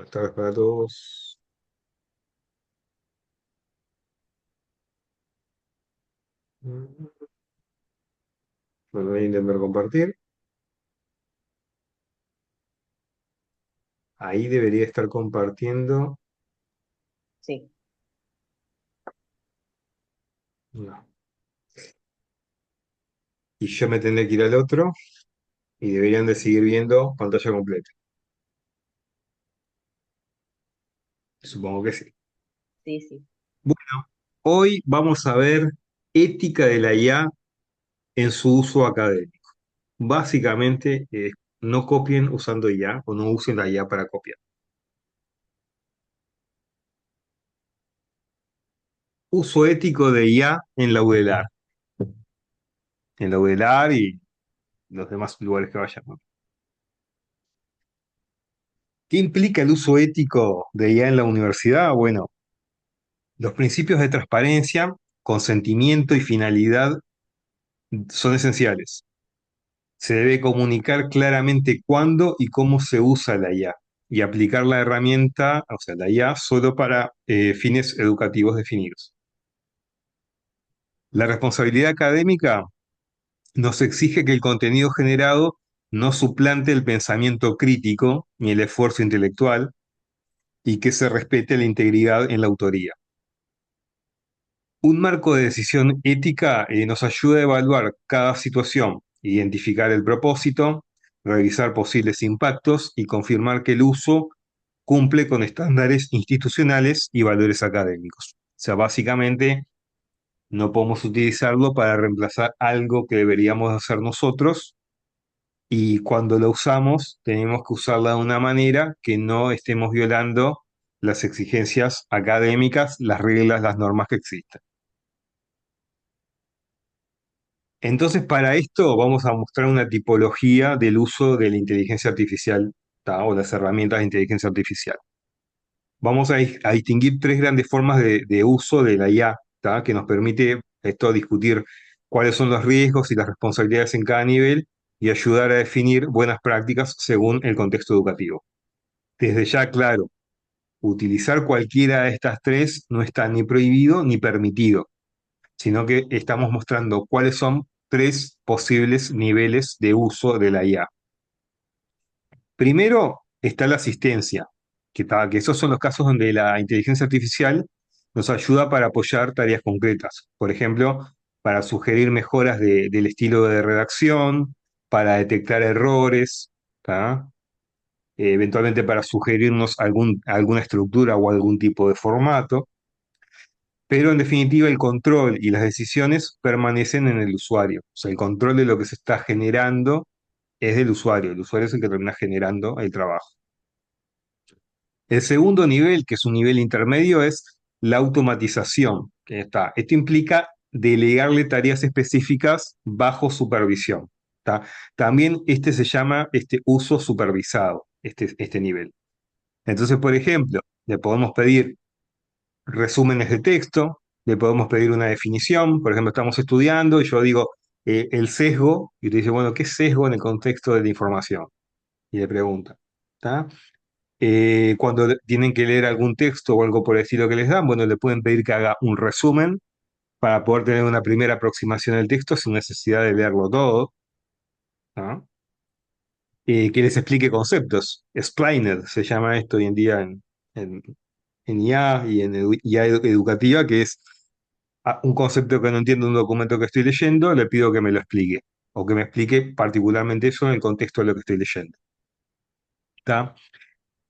Buenas tardes para todos. Bueno, voy a intentar compartir. Ahí debería estar compartiendo. Sí, No. Y yo me tendré que ir al otro y deberían de seguir viendo pantalla completa. Supongo que sí. sí, sí. Bueno, hoy vamos a ver ética de la IA en su uso académico. Básicamente, no copien usando IA o no usen la IA para copiar. Uso ético de IA en la UDELAR. En la UDELAR y los demás lugares que vayan. ¿Qué implica el uso ético de IA en la universidad? Bueno, los principios de transparencia, consentimiento y finalidad son esenciales. Se debe comunicar claramente cuándo y cómo se usa la IA y aplicar la herramienta, o sea, la IA, solo para fines educativos definidos. La responsabilidad académica nos exige que el contenido generado no suplante el pensamiento crítico ni el esfuerzo intelectual y que se respete la integridad en la autoría. Un marco de decisión ética nos ayuda a evaluar cada situación, identificar el propósito, revisar posibles impactos y confirmar que el uso cumple con estándares institucionales y valores académicos. O sea, básicamente no podemos utilizarlo para reemplazar algo que deberíamos hacer nosotros y cuando lo usamos tenemos que usarla de una manera que no estemos violando las exigencias académicas, las reglas, las normas que existen. Entonces, para esto vamos a mostrar una tipología del uso de la inteligencia artificial, ¿tá? O las herramientas de inteligencia artificial. Vamos a distinguir tres grandes formas de uso de la IA, ¿tá? Que nos permite esto discutir cuáles son los riesgos y las responsabilidades en cada nivel y ayudar a definir buenas prácticas según el contexto educativo. Desde ya, claro, utilizar cualquiera de estas tres no está ni prohibido ni permitido, sino que estamos mostrando cuáles son tres posibles niveles de uso de la IA. Primero está la asistencia, que esos son los casos donde la inteligencia artificial nos ayuda para apoyar tareas concretas. Por ejemplo, para sugerir mejoras del estilo de redacción, para detectar errores, ¿tá? Eventualmente para sugerirnos alguna estructura o algún tipo de formato. Pero en definitiva el control y las decisiones permanecen en el usuario. O sea, el control de lo que se está generando es del usuario. El usuario es el que termina generando el trabajo. El segundo nivel, que es un nivel intermedio, es la automatización. Esto implica delegarle tareas específicas bajo supervisión. ¿Está? También este se llama uso supervisado, este nivel. Entonces, por ejemplo, le podemos pedir resúmenes de texto, le podemos pedir una definición, por ejemplo, estamos estudiando y yo digo el sesgo, y te dice, bueno, ¿qué es sesgo en el contexto de la información? Y le pregunta, ¿está? Cuando tienen que leer algún texto o algo por el estilo que les dan, bueno, le pueden pedir que haga un resumen para poder tener una primera aproximación del texto sin necesidad de leerlo todo, ¿no? Que les explique conceptos. Explained se llama esto hoy en día en, en IA y en IA educativa, que es un concepto que no entiendo en un documento que estoy leyendo, le pido que me lo explique, o que me explique particularmente eso en el contexto de lo que estoy leyendo. ¿Está?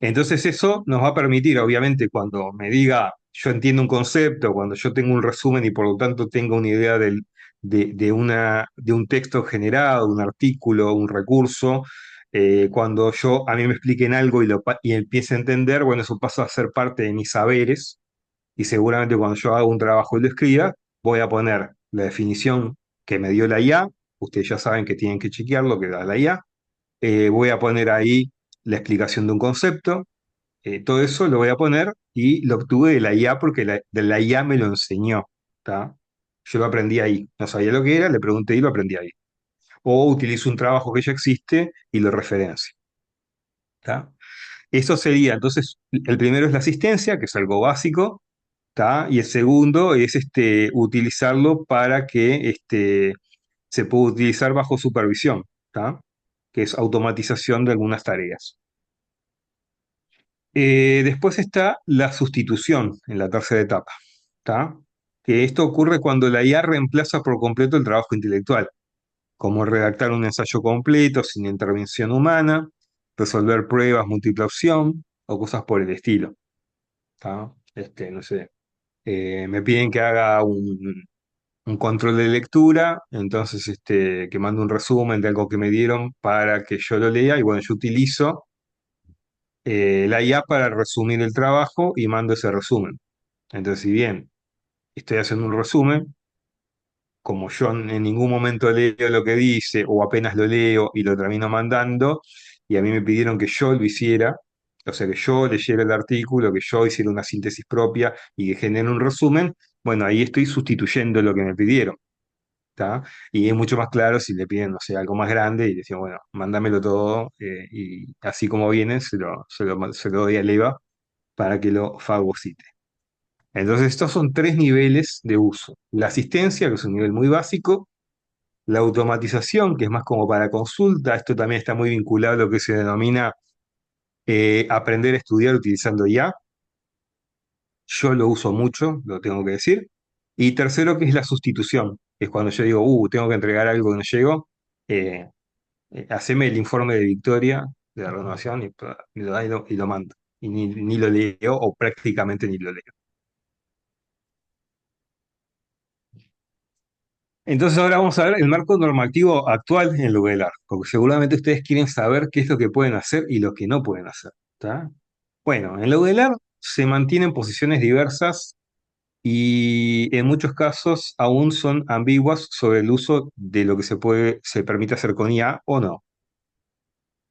Entonces eso nos va a permitir, obviamente, cuando me diga, yo entiendo un concepto, cuando yo tengo un resumen y por lo tanto tengo una idea de un texto generado, un artículo, un recurso, cuando a mí me expliquen algo y empiece a entender, bueno, eso pasa a ser parte de mis saberes y seguramente cuando yo haga un trabajo y lo escriba, voy a poner la definición que me dio la IA, ustedes ya saben que tienen que chequear lo que da la IA, voy a poner ahí la explicación de un concepto, todo eso lo voy a poner y lo obtuve de la IA porque de la IA me lo enseñó, ¿tá? Yo lo aprendí ahí, no sabía lo que era, le pregunté y lo aprendí ahí. O utilizo un trabajo que ya existe y lo referencio, ¿tá? Eso sería, entonces, el primero es la asistencia, que es algo básico, ¿tá? Y el segundo es utilizarlo para que se pueda utilizar bajo supervisión, ¿tá? Que es automatización de algunas tareas. Después está la sustitución en la tercera etapa, ¿tá? Que esto ocurre cuando la IA reemplaza por completo el trabajo intelectual, como redactar un ensayo completo sin intervención humana, resolver pruebas múltiple opción o cosas por el estilo, ¿tá? No sé, me piden que haga un control de lectura, entonces que mande un resumen de algo que me dieron para que yo lo lea y bueno, yo utilizo la IA para resumir el trabajo y mando ese resumen. Entonces, si bien estoy haciendo un resumen, como yo en ningún momento leo lo que dice o apenas lo leo y lo termino mandando, y a mí me pidieron que yo lo hiciera, o sea, que yo leyera el artículo, que yo hiciera una síntesis propia y que genere un resumen, bueno, ahí estoy sustituyendo lo que me pidieron. ¿Tá? Y es mucho más claro si le piden, no sé, algo más grande y decimos, bueno, mándamelo todo y así como viene, se lo doy a Leva para que lo fagocite. Entonces, estos son tres niveles de uso. La asistencia, que es un nivel muy básico, la automatización, que es más como para consulta, esto también está muy vinculado a lo que se denomina aprender a estudiar utilizando IA. Yo lo uso mucho, lo tengo que decir. Y tercero, que es la sustitución, que es cuando yo digo, tengo que entregar algo que no llego, eh, haceme el informe de victoria de la renovación y me lo da y lo mando. Y ni lo leo o prácticamente ni lo leo. Entonces ahora vamos a ver el marco normativo actual en lo velar, porque seguramente ustedes quieren saber qué es lo que pueden hacer y lo que no pueden hacer. ¿Tá? Bueno, en lo velar se mantienen posiciones diversas y en muchos casos aún son ambiguas sobre el uso de lo que se permite hacer con IA o no.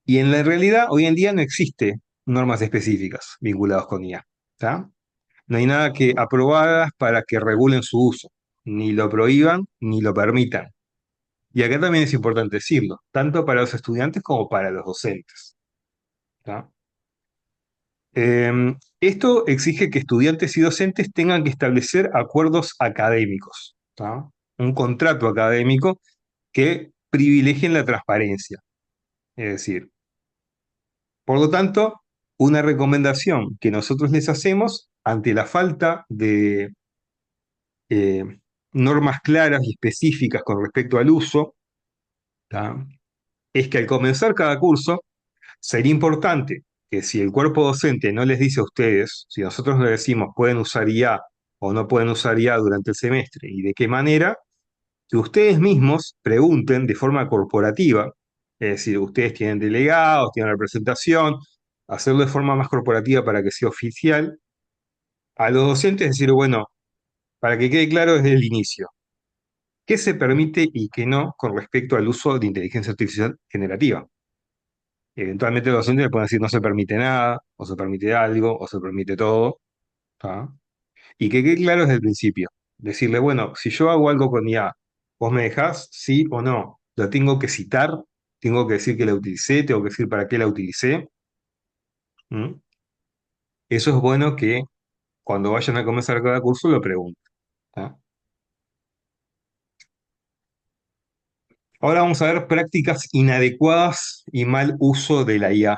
Y en la realidad, hoy en día no existe normas específicas vinculadas con IA. ¿Tá? No hay nada que aprobadas para que regulen su uso, ni lo prohíban ni lo permitan. Y acá también es importante decirlo, tanto para los estudiantes como para los docentes. ¿Tá? Esto exige que estudiantes y docentes tengan que establecer acuerdos académicos, ¿tá? Un contrato académico que privilegien la transparencia. Es decir, por lo tanto, una recomendación que nosotros les hacemos ante la falta de eh, normas claras y específicas con respecto al uso, ¿tá? Es que al comenzar cada curso, sería importante que si el cuerpo docente no les dice a ustedes, si nosotros les decimos pueden usar IA o no pueden usar IA durante el semestre y de qué manera, que ustedes mismos pregunten de forma corporativa, es decir, ustedes tienen delegados, tienen representación, hacerlo de forma más corporativa para que sea oficial, a los docentes decir, bueno, para que quede claro desde el inicio, qué se permite y qué no con respecto al uso de inteligencia artificial generativa. Eventualmente los docentes le pueden decir no se permite nada, o se permite algo, o se permite todo, ¿tá? Y que quede claro desde el principio. Decirle, bueno, si yo hago algo con IA, ¿vos me dejás sí o no? Lo tengo que citar, tengo que decir que la utilicé, tengo que decir para qué la utilicé. ¿Mm? Eso es bueno que cuando vayan a comenzar cada curso lo pregunten. ¿Tá? Ahora vamos a ver prácticas inadecuadas y mal uso de la IA.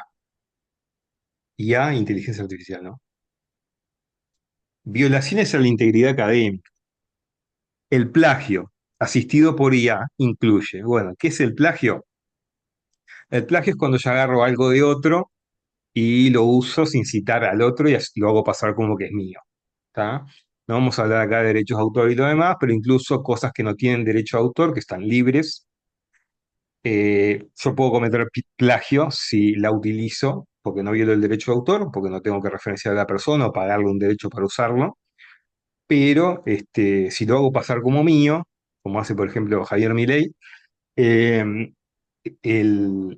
IA, inteligencia artificial, ¿no? Violaciones a la integridad académica. El plagio, asistido por IA, incluye, bueno, ¿qué es el plagio? El plagio es cuando yo agarro algo de otro y lo uso sin citar al otro y lo hago pasar como que es mío. ¿Tá? No vamos a hablar acá de derechos de autor y lo demás, pero incluso cosas que no tienen derecho a autor, que están libres. Yo puedo cometer plagio si la utilizo porque no violo el derecho de autor, porque no tengo que referenciar a la persona o pagarle un derecho para usarlo. Pero si lo hago pasar como mío, como hace por ejemplo Javier Milei, eh,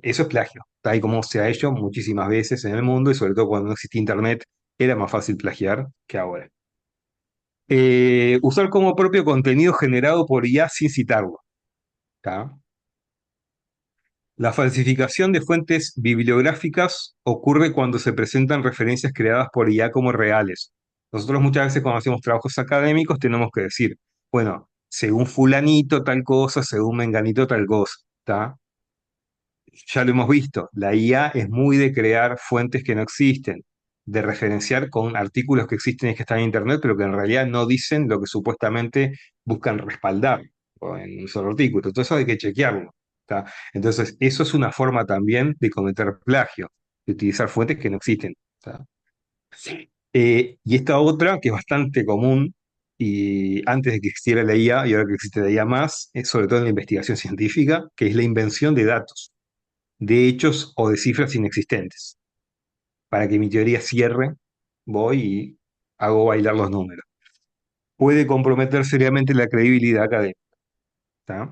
eso es plagio, tal y como se ha hecho muchísimas veces en el mundo y sobre todo cuando no existía internet era más fácil plagiar que ahora. Usar como propio contenido generado por IA sin citarlo. ¿Tá? La falsificación de fuentes bibliográficas ocurre cuando se presentan referencias creadas por IA como reales. Nosotros muchas veces cuando hacemos trabajos académicos tenemos que decir, bueno, según fulanito tal cosa, según menganito tal cosa, ¿está? Ya lo hemos visto, la IA es muy de crear fuentes que no existen, de referenciar con artículos que existen y que están en Internet, pero que en realidad no dicen lo que supuestamente buscan respaldar o en un solo artículo. Entonces eso hay que chequearlo. ¿Está? Entonces, eso es una forma también de cometer plagio, de utilizar fuentes que no existen. ¿Está? Sí. Y esta otra, que es bastante común, y antes de que existiera la IA, y ahora que existe la IA más, es sobre todo en la investigación científica, que es la invención de datos, de hechos o de cifras inexistentes. Para que mi teoría cierre, voy y hago bailar los números. Puede comprometer seriamente la credibilidad académica. ¿Tá?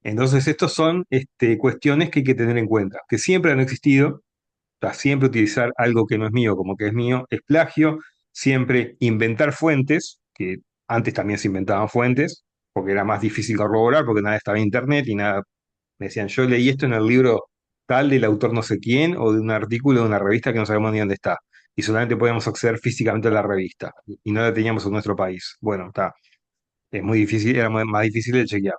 Entonces, estas son cuestiones que hay que tener en cuenta, que siempre han existido. Siempre utilizar algo que no es mío como que es mío es plagio, siempre inventar fuentes, que antes también se inventaban fuentes, porque era más difícil corroborar, porque nada estaba en internet y nada. Me decían, yo leí esto en el libro tal del autor no sé quién o de un artículo de una revista que no sabemos ni dónde está. Y solamente podíamos acceder físicamente a la revista y no la teníamos en nuestro país. Bueno, está. Es muy difícil, era más difícil de chequear.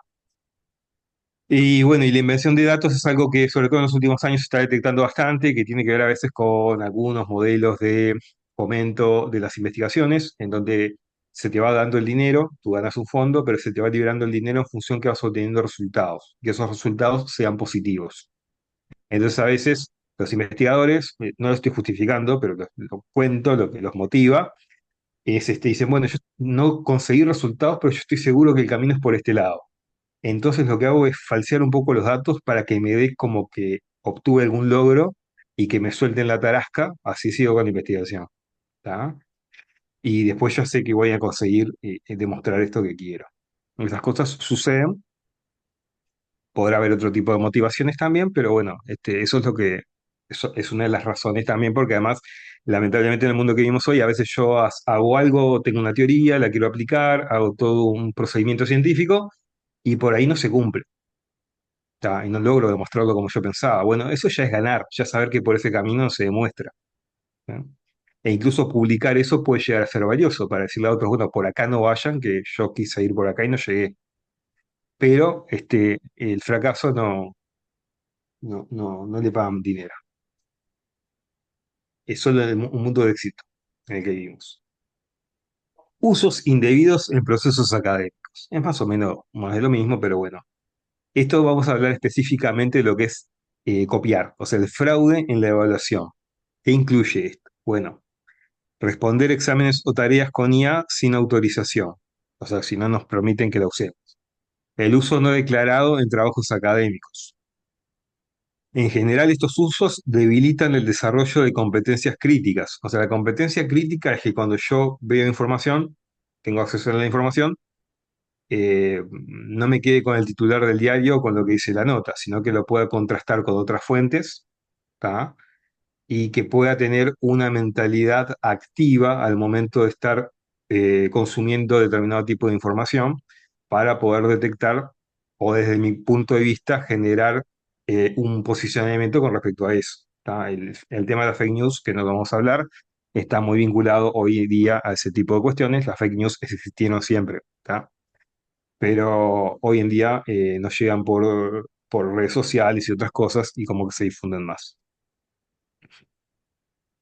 Y bueno, y la invención de datos es algo que sobre todo en los últimos años se está detectando bastante, que tiene que ver a veces con algunos modelos de fomento de las investigaciones, en donde se te va dando el dinero, tú ganas un fondo, pero se te va liberando el dinero en función que vas obteniendo resultados, que esos resultados sean positivos. Entonces a veces los investigadores, no lo estoy justificando, pero lo cuento, lo que los motiva, es dicen, bueno, yo no conseguí resultados, pero yo estoy seguro que el camino es por este lado. Entonces lo que hago es falsear un poco los datos para que me dé como que obtuve algún logro y que me suelten la tarasca, así sigo con la investigación. ¿Tá? Y después yo sé que voy a conseguir demostrar esto que quiero. Esas cosas suceden, podrá haber otro tipo de motivaciones también, pero bueno, eso es lo que, eso es una de las razones también, porque además, lamentablemente en el mundo que vivimos hoy, a veces yo hago algo, tengo una teoría, la quiero aplicar, hago todo un procedimiento científico y por ahí no se cumple. Y no logro demostrarlo como yo pensaba. Bueno, eso ya es ganar, ya saber que por ese camino se demuestra. ¿No? E incluso publicar eso puede llegar a ser valioso para decirle a otros, bueno, por acá no vayan, que yo quise ir por acá y no llegué. Pero el fracaso no le pagan dinero. Es solo un mundo de éxito en el que vivimos. Usos indebidos en procesos académicos. Es más o menos más de lo mismo, pero bueno. Esto vamos a hablar específicamente de lo que es copiar, o sea, el fraude en la evaluación. ¿Qué incluye esto? Bueno, responder exámenes o tareas con IA sin autorización, o sea, si no nos permiten que la usemos. El uso no declarado en trabajos académicos. En general, estos usos debilitan el desarrollo de competencias críticas. O sea, la competencia crítica es que cuando yo veo información, tengo acceso a la información, no me quede con el titular del diario o con lo que dice la nota, sino que lo pueda contrastar con otras fuentes, ¿tá? Y que pueda tener una mentalidad activa al momento de estar consumiendo determinado tipo de información para poder detectar o desde mi punto de vista generar un posicionamiento con respecto a eso. ¿Tá? El tema de las fake news, que no vamos a hablar, está muy vinculado hoy día a ese tipo de cuestiones. Las fake news existieron siempre, ¿tá? Pero hoy en día nos llegan por redes sociales y otras cosas y como que se difunden más.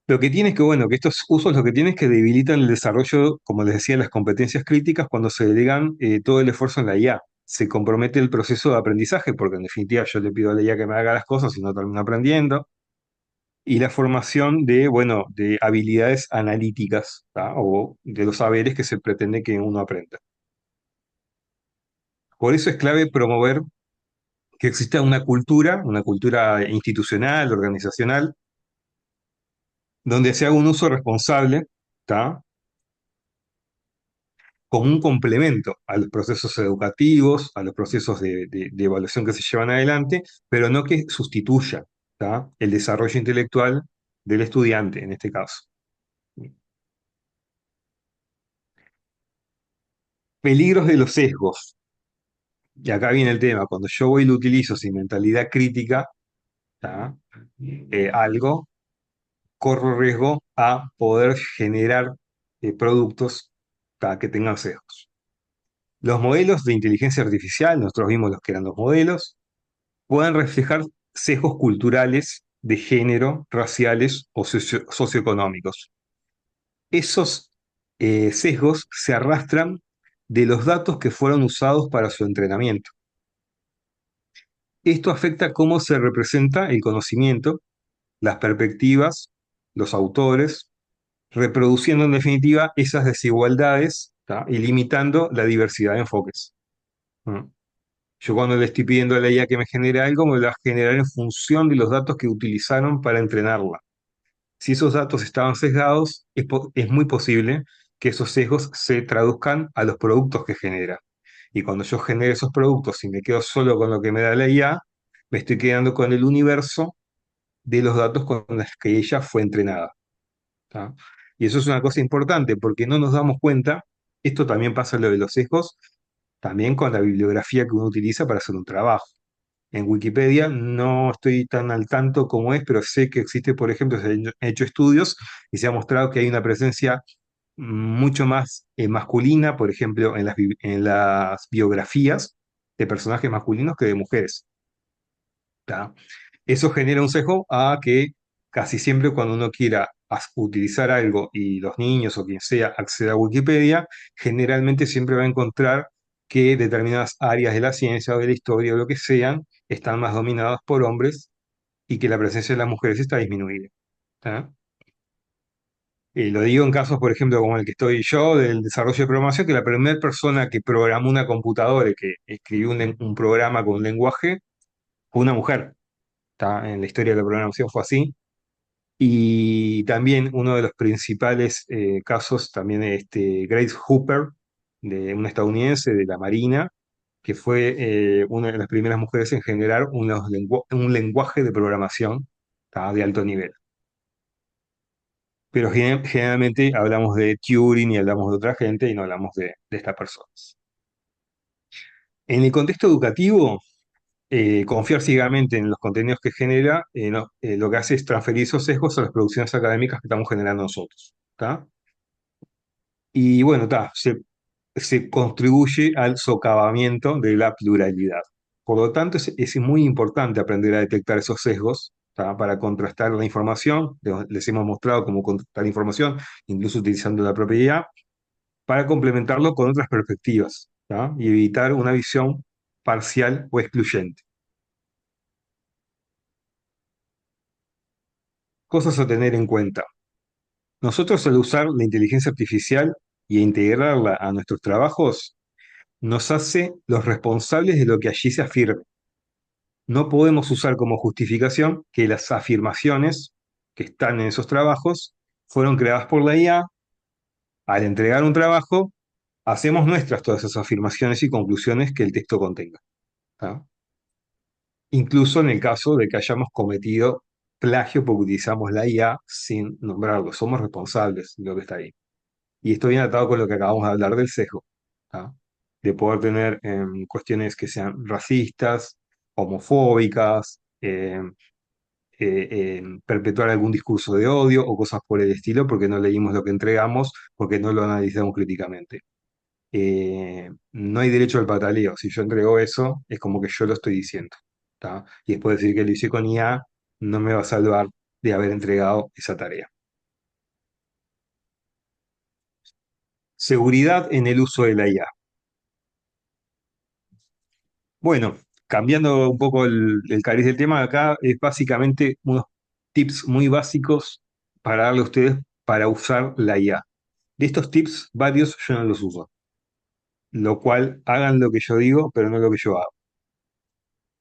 Lo que tiene es que, bueno, que estos usos lo que tienen es que debilitan el desarrollo, como les decía, las competencias críticas cuando se delegan todo el esfuerzo en la IA. Se compromete el proceso de aprendizaje, porque en definitiva yo le pido a la IA que me haga las cosas y no termino aprendiendo. Y la formación de, bueno, de habilidades analíticas, ¿tá? O de los saberes que se pretende que uno aprenda. Por eso es clave promover que exista una cultura institucional, organizacional, donde se haga un uso responsable, ¿tá? Como un complemento a los procesos educativos, a los procesos de evaluación que se llevan adelante, pero no que sustituya, ¿tá? El desarrollo intelectual del estudiante en este caso. Peligros de los sesgos. Y acá viene el tema, cuando yo voy y lo utilizo sin mentalidad crítica, ¿tá? Algo, corro riesgo a poder generar productos, ¿tá? Que tengan sesgos. Los modelos de inteligencia artificial, nosotros vimos los que eran los modelos, pueden reflejar sesgos culturales, de género, raciales o socioeconómicos. Esos sesgos se arrastran de los datos que fueron usados para su entrenamiento. Esto afecta cómo se representa el conocimiento, las perspectivas, los autores, reproduciendo en definitiva esas desigualdades, ¿tá? Y limitando la diversidad de enfoques. ¿Mm? Yo cuando le estoy pidiendo a la IA que me genere algo, me lo va a generar en función de los datos que utilizaron para entrenarla. Si esos datos estaban sesgados, es muy posible que esos sesgos se traduzcan a los productos que genera. Y cuando yo genere esos productos y me quedo solo con lo que me da la IA, me estoy quedando con el universo de los datos con los que ella fue entrenada. ¿Tá? Y eso es una cosa importante porque no nos damos cuenta, esto también pasa lo de los sesgos, también con la bibliografía que uno utiliza para hacer un trabajo. En Wikipedia no estoy tan al tanto como es, pero sé que existe, por ejemplo, se han hecho estudios y se ha mostrado que hay una presencia mucho más masculina, por ejemplo, en las biografías de personajes masculinos que de mujeres. ¿Tá? Eso genera un sesgo a que casi siempre cuando uno quiera utilizar algo y los niños o quien sea acceda a Wikipedia, generalmente siempre va a encontrar que determinadas áreas de la ciencia o de la historia o lo que sean están más dominadas por hombres y que la presencia de las mujeres está disminuida. ¿Tá? Lo digo en casos, por ejemplo, como el que estoy yo, del desarrollo de programación, que la primera persona que programó una computadora y que escribió un programa con un lenguaje fue una mujer. ¿Tá? En la historia de la programación fue así. Y también uno de los principales casos, también Grace Hooper, de una estadounidense de la Marina, que fue una de las primeras mujeres en generar un lenguaje de programación, ¿tá? De alto nivel. Pero generalmente hablamos de Turing y hablamos de otra gente y no hablamos de estas personas. En el contexto educativo, confiar ciegamente en los contenidos que genera, lo que hace es transferir esos sesgos a las producciones académicas que estamos generando nosotros. ¿Tá? Y bueno, se contribuye al socavamiento de la pluralidad. Por lo tanto, es muy importante aprender a detectar esos sesgos, ¿tá? Para contrastar la información. Les hemos mostrado cómo contrastar información, incluso utilizando la propia IA, para complementarlo con otras perspectivas, ¿tá? Y evitar una visión parcial o excluyente. Cosas a tener en cuenta. Nosotros al usar la inteligencia artificial y integrarla a nuestros trabajos, nos hace los responsables de lo que allí se afirme. No podemos usar como justificación que las afirmaciones que están en esos trabajos fueron creadas por la IA. Al entregar un trabajo, hacemos nuestras todas esas afirmaciones y conclusiones que el texto contenga. ¿Tá? Incluso en el caso de que hayamos cometido plagio porque utilizamos la IA sin nombrarlo. Somos responsables de lo que está ahí. Y esto viene atado con lo que acabamos de hablar del sesgo, ¿tá? De poder tener cuestiones que sean racistas, homofóbicas, perpetuar algún discurso de odio o cosas por el estilo porque no leímos lo que entregamos, porque no lo analizamos críticamente. No hay derecho al pataleo. Si yo entrego eso, es como que yo lo estoy diciendo. ¿Tá? Y después decir que lo hice con IA no me va a salvar de haber entregado esa tarea. Seguridad en el uso de la IA. Bueno, cambiando un poco el cariz del tema, acá es básicamente unos tips muy básicos para darle a ustedes para usar la IA. De estos tips, varios yo no los uso, lo cual hagan lo que yo digo, pero no lo que yo hago.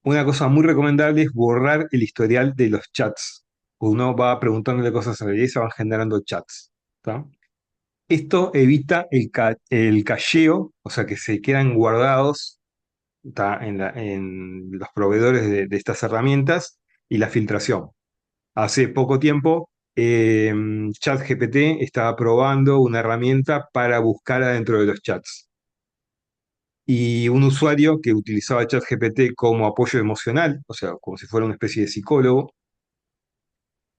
Una cosa muy recomendable es borrar el historial de los chats. Uno va preguntándole cosas a la IA y se van generando chats. ¿Tá? Esto evita el cacheo, o sea que se quedan guardados, ¿tá? En los proveedores de estas herramientas y la filtración. Hace poco tiempo, ChatGPT estaba probando una herramienta para buscar adentro de los chats. y un usuario que utilizaba ChatGPT como apoyo emocional, o sea, como si fuera una especie de psicólogo,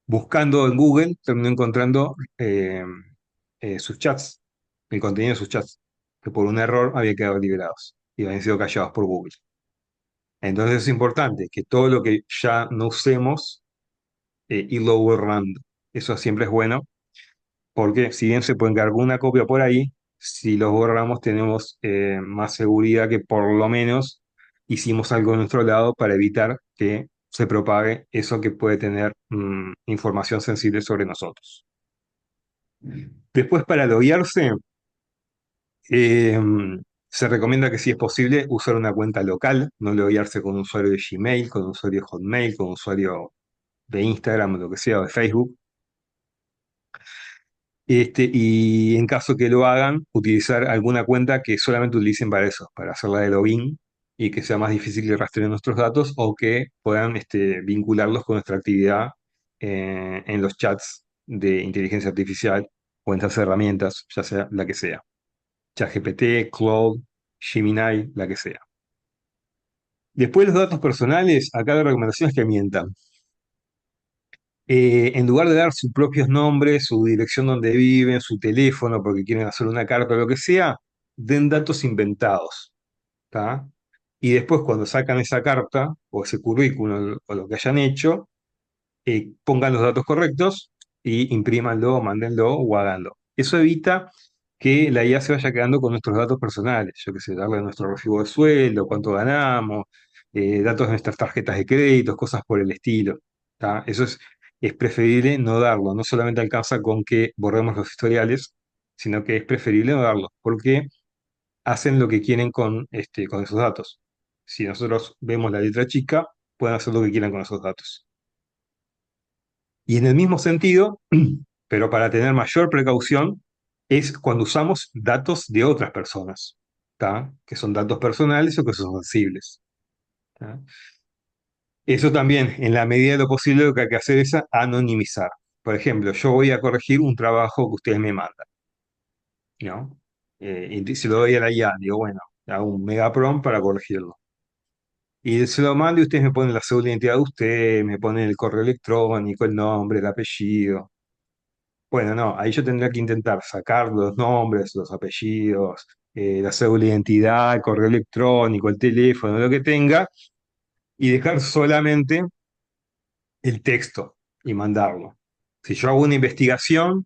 buscando en Google, terminó encontrando sus chats, el contenido de sus chats, que por un error habían quedado liberados y habían sido callados por Google. Entonces es importante que todo lo que ya no usemos, irlo borrando. Eso siempre es bueno, porque si bien se puede encargar una copia por ahí, si los borramos tenemos más seguridad que por lo menos hicimos algo de nuestro lado para evitar que se propague eso que puede tener información sensible sobre nosotros. Después, para loguearse, eh, se recomienda que si es posible usar una cuenta local, no loguearse con un usuario de Gmail, con un usuario de Hotmail, con un usuario de Instagram o lo que sea, o de Facebook. Y en caso que lo hagan, utilizar alguna cuenta que solamente utilicen para eso, para hacerla de login y que sea más difícil que rastreen nuestros datos o que puedan vincularlos con nuestra actividad en los chats de inteligencia artificial o en estas herramientas, ya sea la que sea. ChatGPT, Claude, Gemini, la que sea. Después los datos personales, acá la recomendación es que mientan. En lugar de dar sus propios nombres, su dirección donde viven, su teléfono, porque quieren hacer una carta o lo que sea, den datos inventados, ¿tá? Y después cuando sacan esa carta o ese currículum o lo que hayan hecho, pongan los datos correctos y imprímanlo, mándenlo o háganlo. Eso evita que la IA se vaya quedando con nuestros datos personales, yo qué sé, darle nuestro recibo de sueldo, cuánto ganamos, datos de nuestras tarjetas de crédito, cosas por el estilo. ¿Tá? Eso es preferible no darlo, no solamente alcanza con que borremos los historiales, sino que es preferible no darlo, porque hacen lo que quieren con esos datos. Si nosotros vemos la letra chica, pueden hacer lo que quieran con esos datos. Y en el mismo sentido, pero para tener mayor precaución, es cuando usamos datos de otras personas, ¿tá? Que son datos personales o que son sensibles. ¿Tá? Eso también, en la medida de lo posible, lo que hay que hacer es anonimizar. Por ejemplo, yo voy a corregir un trabajo que ustedes me mandan, ¿no? Y se lo doy a la IA, digo, bueno, hago un mega prompt para corregirlo. Y se lo mando y ustedes me ponen la cédula de identidad de usted, me ponen el correo electrónico, el nombre, el apellido. Bueno, no, ahí yo tendría que intentar sacar los nombres, los apellidos, la cédula de identidad, el correo electrónico, el teléfono, lo que tenga, y dejar solamente el texto y mandarlo. Si yo hago una investigación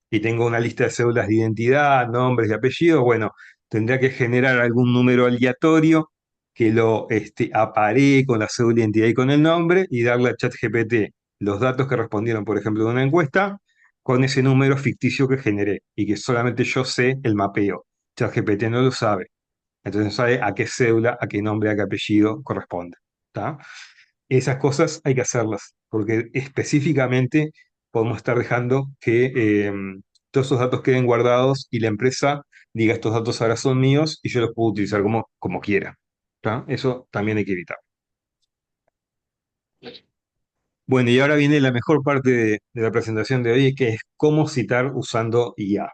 y tengo una lista de cédulas de identidad, nombres y apellidos, bueno, tendría que generar algún número aleatorio que lo aparee con la cédula de identidad y con el nombre y darle a ChatGPT los datos que respondieron, por ejemplo, de una encuesta con ese número ficticio que generé y que solamente yo sé el mapeo. ChatGPT no lo sabe. Entonces no sabe a qué cédula, a qué nombre, a qué apellido corresponde. ¿Tá? Esas cosas hay que hacerlas, porque específicamente podemos estar dejando que todos esos datos queden guardados y la empresa diga estos datos ahora son míos y yo los puedo utilizar como quiera. ¿Tá? Eso también hay que evitar. Bueno, y ahora viene la mejor parte de la presentación de hoy, que es cómo citar usando IA.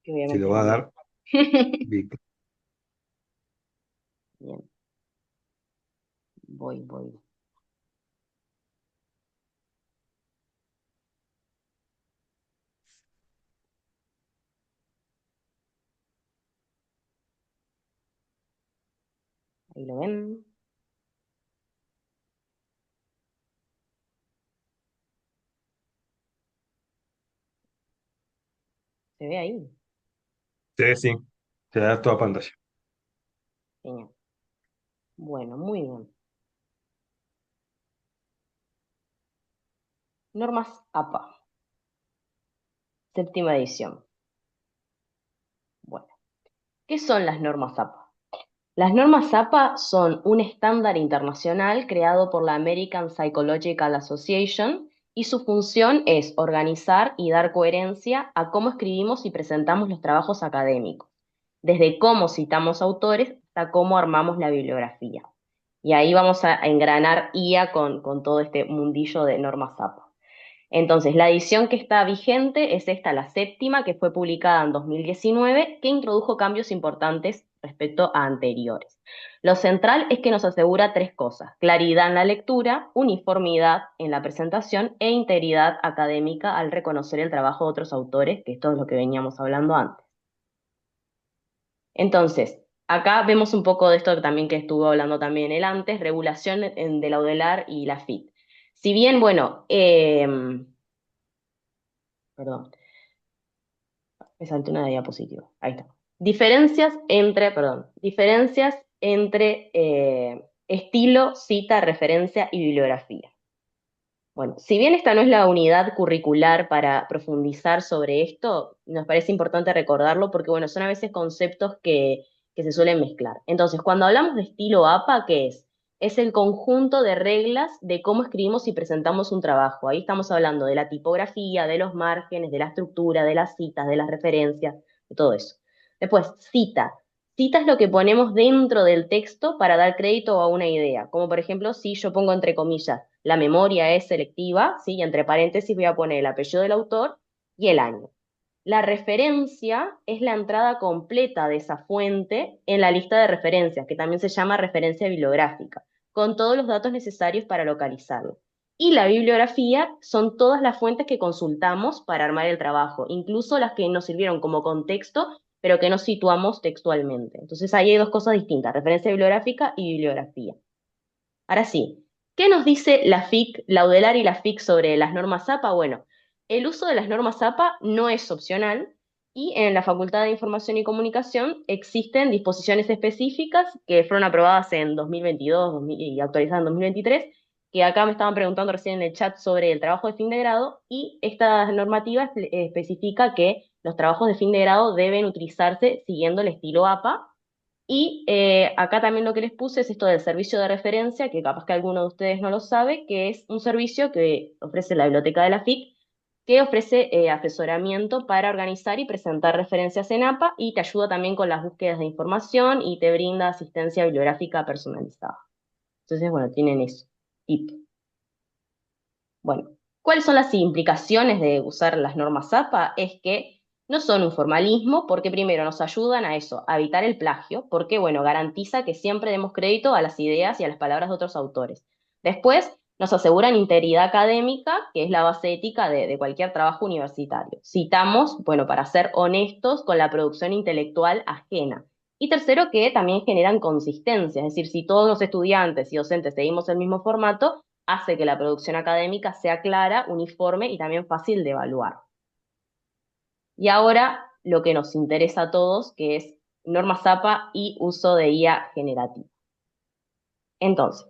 Que Se lo obviamente va a no. dar Vic. Bien, voy. Ahí lo ven. ¿Se ve ahí? Sí, sí, te da toda pantalla. Genial. Bueno, muy bien. Normas APA, séptima edición. Bueno, ¿qué son las normas APA? Las normas APA son un estándar internacional creado por la American Psychological Association y su función es organizar y dar coherencia a cómo escribimos y presentamos los trabajos académicos, desde cómo citamos autores hasta cómo armamos la bibliografía. Y ahí vamos a engranar IA con todo este mundillo de normas APA. Entonces, la edición que está vigente es esta, la séptima, que fue publicada en 2019, que introdujo cambios importantes respecto a anteriores. Lo central es que nos asegura tres cosas: claridad en la lectura, uniformidad en la presentación e integridad académica al reconocer el trabajo de otros autores, que esto es lo que veníamos hablando antes. Entonces, acá vemos un poco de esto también que estuvo hablando también él antes, regulación de la UDELAR y la FIT. Si bien, bueno, perdón, me salté una diapositiva. Ahí está. Diferencias entre estilo, cita, referencia y bibliografía. Bueno, si bien esta no es la unidad curricular para profundizar sobre esto, nos parece importante recordarlo porque, bueno, son a veces conceptos que se suelen mezclar. Entonces, cuando hablamos de estilo APA, ¿qué es? Es el conjunto de reglas de cómo escribimos y presentamos un trabajo. Ahí estamos hablando de la tipografía, de los márgenes, de la estructura, de las citas, de las referencias, de todo eso. Después, cita. Cita es lo que ponemos dentro del texto para dar crédito a una idea. Como por ejemplo, si yo pongo entre comillas, la memoria es selectiva, ¿sí? Y entre paréntesis voy a poner el apellido del autor y el año. La referencia es la entrada completa de esa fuente en la lista de referencias, que también se llama referencia bibliográfica, con todos los datos necesarios para localizarlo. Y la bibliografía son todas las fuentes que consultamos para armar el trabajo, incluso las que nos sirvieron como contexto, pero que no situamos textualmente. Entonces ahí hay dos cosas distintas: referencia bibliográfica y bibliografía. Ahora sí, ¿qué nos dice la FIC, la UDELAR y la FIC sobre las normas APA? Bueno, el uso de las normas APA no es opcional y en la Facultad de Información y Comunicación existen disposiciones específicas que fueron aprobadas en 2022 y actualizadas en 2023, que acá me estaban preguntando recién en el chat sobre el trabajo de fin de grado, y esta normativa especifica que los trabajos de fin de grado deben utilizarse siguiendo el estilo APA. Y acá también lo que les puse es esto del servicio de referencia, que capaz que alguno de ustedes no lo sabe, que es un servicio que ofrece la biblioteca de la FIC, que ofrece asesoramiento para organizar y presentar referencias en APA, y te ayuda también con las búsquedas de información y te brinda asistencia bibliográfica personalizada. Entonces, bueno, tienen eso. Tip. Bueno, ¿cuáles son las implicaciones de usar las normas APA? Es que no son un formalismo, porque primero nos ayudan a eso, a evitar el plagio, porque bueno, garantiza que siempre demos crédito a las ideas y a las palabras de otros autores. Después, nos aseguran integridad académica, que es la base ética de cualquier trabajo universitario. Citamos, bueno, para ser honestos con la producción intelectual ajena. Y tercero, que también generan consistencia, es decir, si todos los estudiantes y docentes seguimos el mismo formato, hace que la producción académica sea clara, uniforme y también fácil de evaluar. Y ahora lo que nos interesa a todos, que es normas APA y uso de IA generativa. Entonces,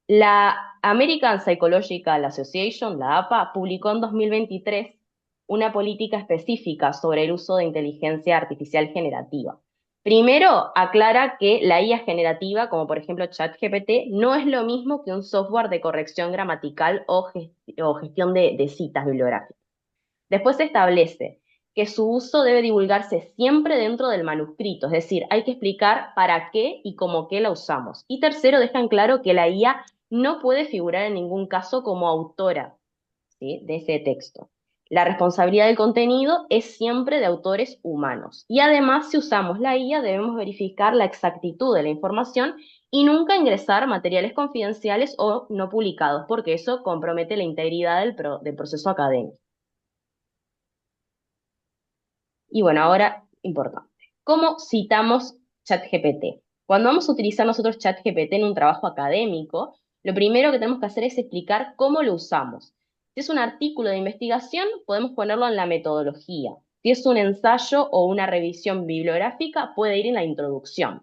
la American Psychological Association, la APA, publicó en 2023 una política específica sobre el uso de inteligencia artificial generativa. Primero, aclara que la IA generativa, como por ejemplo ChatGPT, no es lo mismo que un software de corrección gramatical o gestión de citas bibliográficas. Después se establece que su uso debe divulgarse siempre dentro del manuscrito, es decir, hay que explicar para qué y cómo qué la usamos. Y tercero, dejan claro que la IA no puede figurar en ningún caso como autora, ¿sí?, de ese texto. La responsabilidad del contenido es siempre de autores humanos. Y además, si usamos la IA, debemos verificar la exactitud de la información y nunca ingresar materiales confidenciales o no publicados, porque eso compromete la integridad del proceso académico. Y bueno, ahora, importante, ¿cómo citamos ChatGPT? Cuando vamos a utilizar nosotros ChatGPT en un trabajo académico, lo primero que tenemos que hacer es explicar cómo lo usamos. Si es un artículo de investigación, podemos ponerlo en la metodología. Si es un ensayo o una revisión bibliográfica, puede ir en la introducción.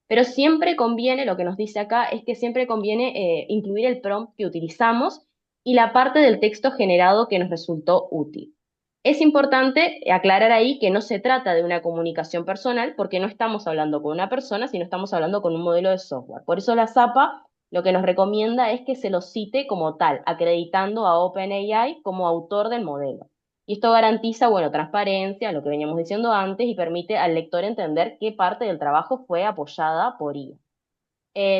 Pero siempre conviene, lo que nos dice acá, es que siempre conviene incluir el prompt que utilizamos y la parte del texto generado que nos resultó útil. Es importante aclarar ahí que no se trata de una comunicación personal, porque no estamos hablando con una persona, sino estamos hablando con un modelo de software. Por eso la ZAPA lo que nos recomienda es que se lo cite como tal, acreditando a OpenAI como autor del modelo. Y esto garantiza, bueno, transparencia, lo que veníamos diciendo antes, y permite al lector entender qué parte del trabajo fue apoyada por IA.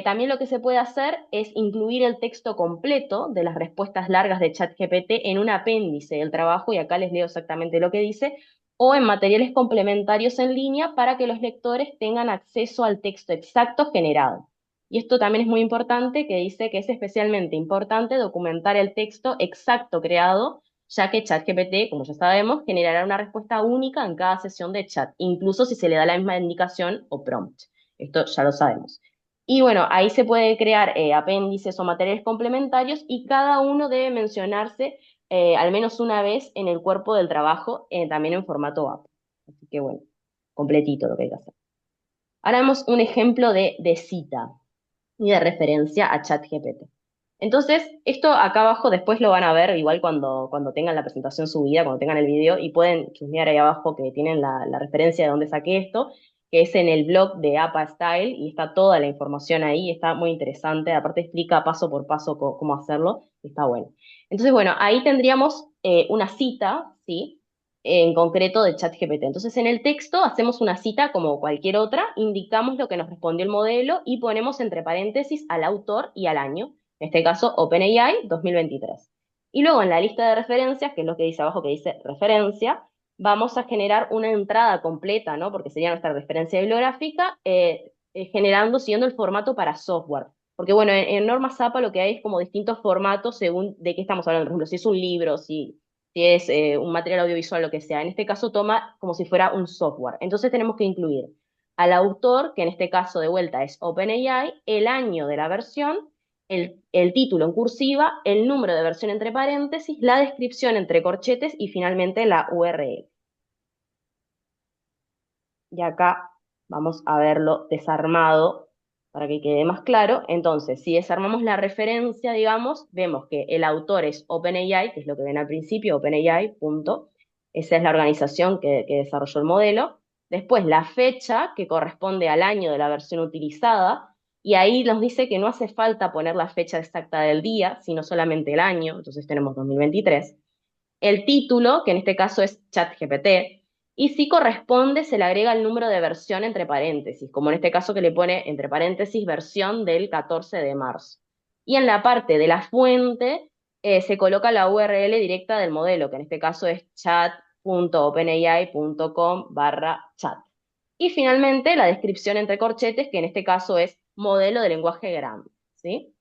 También lo que se puede hacer es incluir el texto completo de las respuestas largas de ChatGPT en un apéndice del trabajo, y acá les leo exactamente lo que dice, o en materiales complementarios en línea para que los lectores tengan acceso al texto exacto generado. Y esto también es muy importante, que dice que es especialmente importante documentar el texto exacto creado, ya que ChatGPT, como ya sabemos, generará una respuesta única en cada sesión de chat, incluso si se le da la misma indicación o prompt. Esto ya lo sabemos. Y bueno, ahí se puede crear apéndices o materiales complementarios, y cada uno debe mencionarse al menos una vez en el cuerpo del trabajo, también en formato app. Así que bueno, completito lo que hay que hacer. Ahora vemos un ejemplo de cita y de referencia a ChatGPT. Entonces, esto acá abajo después lo van a ver igual cuando tengan la presentación subida, cuando tengan el video, y pueden chusmear ahí abajo que tienen la referencia de dónde saqué esto, que es en el blog de APA Style, y está toda la información ahí, está muy interesante, aparte explica paso por paso cómo hacerlo, está bueno. Entonces, bueno, ahí tendríamos una cita, ¿sí? En concreto de ChatGPT. Entonces, en el texto hacemos una cita como cualquier otra, indicamos lo que nos respondió el modelo y ponemos entre paréntesis al autor y al año, en este caso OpenAI 2023. Y luego en la lista de referencias, que es lo que dice abajo, que dice referencia, vamos a generar una entrada completa, ¿no? Porque sería nuestra referencia bibliográfica, generando, siguiendo el formato para software. Porque bueno, en Norma Zapa lo que hay es como distintos formatos según de qué estamos hablando. Por ejemplo, si es un libro, si es un material audiovisual, lo que sea. En este caso toma como si fuera un software. Entonces tenemos que incluir al autor, que en este caso de vuelta es OpenAI, el año de la versión, el título en cursiva, el número de versión entre paréntesis, la descripción entre corchetes y finalmente la URL. Y acá vamos a verlo desarmado para que quede más claro. Entonces, si desarmamos la referencia, digamos, vemos que el autor es OpenAI, que es lo que ven al principio, OpenAI, punto. Esa es la organización que desarrolló el modelo. Después, la fecha, que corresponde al año de la versión utilizada, y ahí nos dice que no hace falta poner la fecha exacta del día, sino solamente el año, entonces tenemos 2023. El título, que en este caso es ChatGPT, y si corresponde se le agrega el número de versión entre paréntesis, como en este caso que le pone entre paréntesis versión del 14 de marzo. Y en la parte de la fuente se coloca la URL directa del modelo, que en este caso es chat.openai.com/chat. Y finalmente la descripción entre corchetes, que en este caso es modelo de lenguaje grande, ¿sí?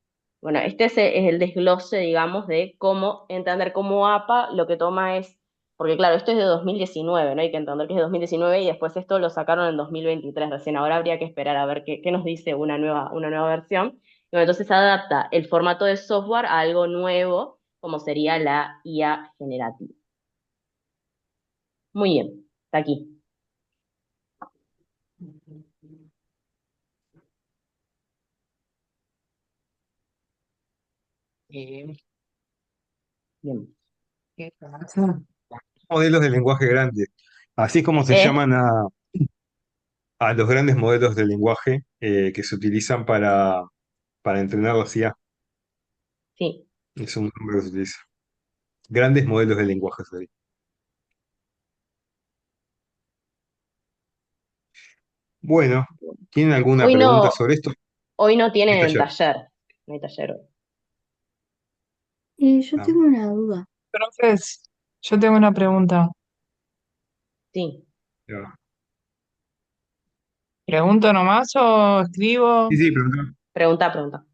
Bueno, este es el desglose, digamos, de cómo entender cómo APA lo que toma es, porque claro, esto es de 2019, ¿no? Hay que entender que es de 2019 y después esto lo sacaron en 2023 recién. Ahora habría que esperar a ver qué nos dice una nueva versión. Y bueno, entonces adapta el formato de software a algo nuevo, como sería la IA generativa. Muy bien, está aquí. ¿Y Bien. qué pasa? Modelos de lenguaje grande, así como se ¿Eh? llaman a los grandes modelos de lenguaje que se utilizan para entrenar la IA. Sí. Es un nombre que se utiliza. Grandes modelos de lenguaje sería. Bueno, ¿tienen alguna Hoy pregunta no, sobre esto? hoy no Está tienen ya. taller. No hay taller hoy. Yo ¿No? tengo una duda. Entonces, yo tengo una pregunta. Sí. Ya. ¿Pregunto nomás o escribo? Sí, sí, pregunta. Pregunta, pregunta.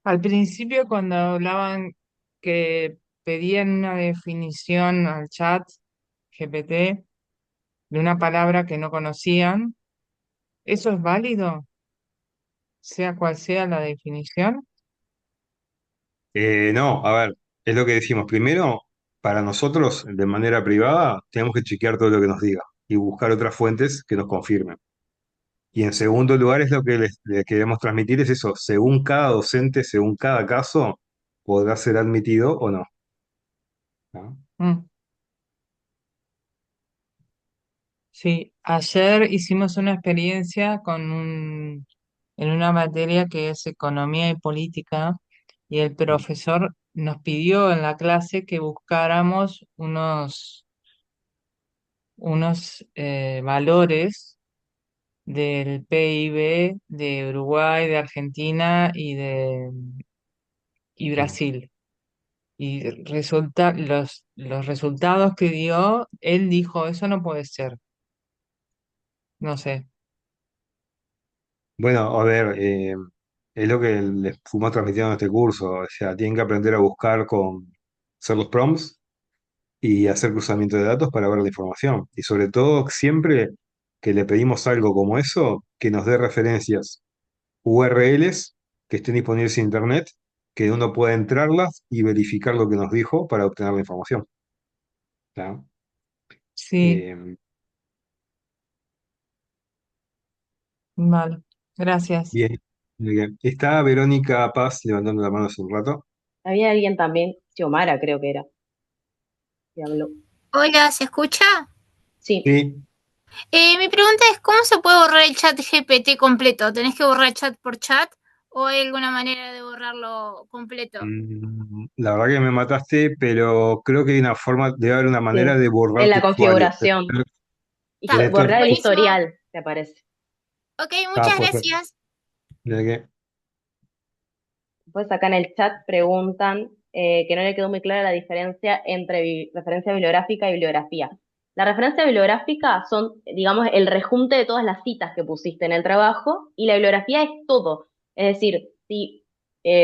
Al principio, cuando hablaban que pedían una definición al chat GPT de una palabra que no conocían, ¿eso es válido? Sea cual sea la definición. No, a ver, es lo que decimos. Primero, para nosotros, de manera privada, tenemos que chequear todo lo que nos diga y buscar otras fuentes que nos confirmen. Y en segundo lugar, es lo que les queremos transmitir, es eso, según cada docente, según cada caso, podrá ser admitido o no. ¿No? Mm, sí, ayer hicimos una experiencia en una materia que es economía y política, y el profesor nos pidió en la clase que buscáramos unos valores del PIB de Uruguay, de Argentina y Mm. Brasil. Y los resultados que dio, él dijo, eso no puede ser. No sé. Bueno, a ver, es lo que les fuimos transmitiendo en este curso. O sea, tienen que aprender a buscar con hacer los prompts y hacer cruzamiento de datos para ver la información. Y sobre todo, siempre que le pedimos algo como eso, que nos dé referencias URLs que estén disponibles en Internet, que uno pueda entrarlas y verificar lo que nos dijo para obtener la información. ¿Tá? Sí, Eh, vale. Gracias. bien, muy bien. Está Verónica Paz levantando la mano hace un rato. Había alguien también, Xiomara creo que era, que habló. Hola, ¿se escucha? Sí, Sí, Mi pregunta es, ¿cómo se puede borrar el chat GPT completo? ¿Tenés que borrar chat por chat o hay alguna manera de borrarlo completo? la verdad que me mataste, pero creo que hay una forma, debe haber una manera sí. de borrar En tu la usuario. configuración. Está, Borrar el buenísimo. historial, te parece. Ok, Ah, muchas pues, gracias. de que- Después acá en el chat preguntan que no le quedó muy clara la diferencia entre referencia bibliográfica y bibliografía. La referencia bibliográfica son, digamos, el rejunte de todas las citas que pusiste en el trabajo y la bibliografía es todo. Es decir, si